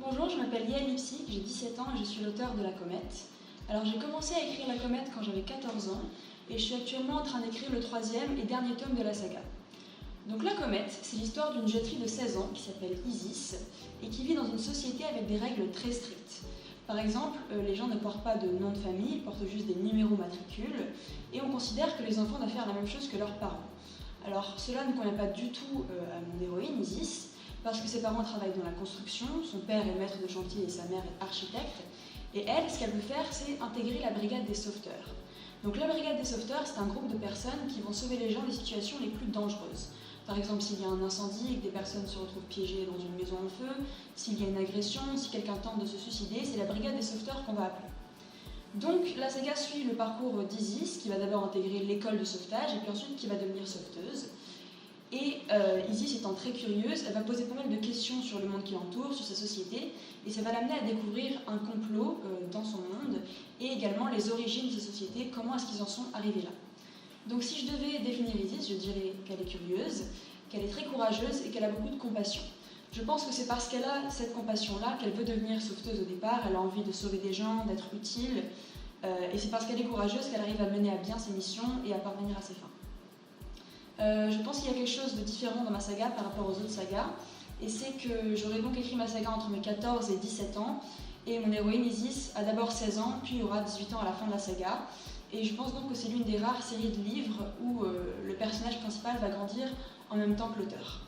Bonjour, je m'appelle Yael Lipsy, j'ai 17 ans et je suis l'auteur de La Comète. Alors j'ai commencé à écrire La Comète quand j'avais 14 ans et je suis actuellement en train d'écrire le 3e et dernier tome de la saga. Donc La Comète, c'est l'histoire d'une jeune fille de 16 ans qui s'appelle Isis et qui vit dans une société avec des règles très strictes. Par exemple, les gens ne portent pas de nom de famille, ils portent juste des numéros matricules et on considère que les enfants doivent faire la même chose que leurs parents. Alors cela ne convient pas du tout à mon héroïne Isis, parce que ses parents travaillent dans la construction, son père est maître de chantier et sa mère est architecte, et elle, ce qu'elle veut faire, c'est intégrer la brigade des sauveteurs. Donc la brigade des sauveteurs, c'est un groupe de personnes qui vont sauver les gens des situations les plus dangereuses. Par exemple, s'il y a un incendie et que des personnes se retrouvent piégées dans une maison en feu, s'il y a une agression, si quelqu'un tente de se suicider, c'est la brigade des sauveteurs qu'on va appeler. Donc la saga suit le parcours d'Isis, qui va d'abord intégrer l'école de sauvetage et puis ensuite qui va devenir sauveteuse. Et Isis étant très curieuse, elle va poser pas mal de questions sur le monde qui l'entoure, sur sa société, et ça va l'amener à découvrir un complot dans son monde, et également les origines de sa société, comment est-ce qu'ils en sont arrivés là. Donc si je devais définir Isis, je dirais qu'elle est curieuse, qu'elle est très courageuse et qu'elle a beaucoup de compassion. Je pense que c'est parce qu'elle a cette compassion-là qu'elle veut devenir sauveteuse au départ, elle a envie de sauver des gens, d'être utile, et c'est parce qu'elle est courageuse qu'elle arrive à mener à bien ses missions et à parvenir à ses fins. Je pense qu'il y a quelque chose de différent dans ma saga par rapport aux autres sagas, et c'est que j'aurais donc écrit ma saga entre mes 14 et 17 ans, et mon héroïne Isis a d'abord 16 ans, puis aura 18 ans à la fin de la saga, et je pense donc que c'est l'une des rares séries de livres où le personnage principal va grandir en même temps que l'auteur.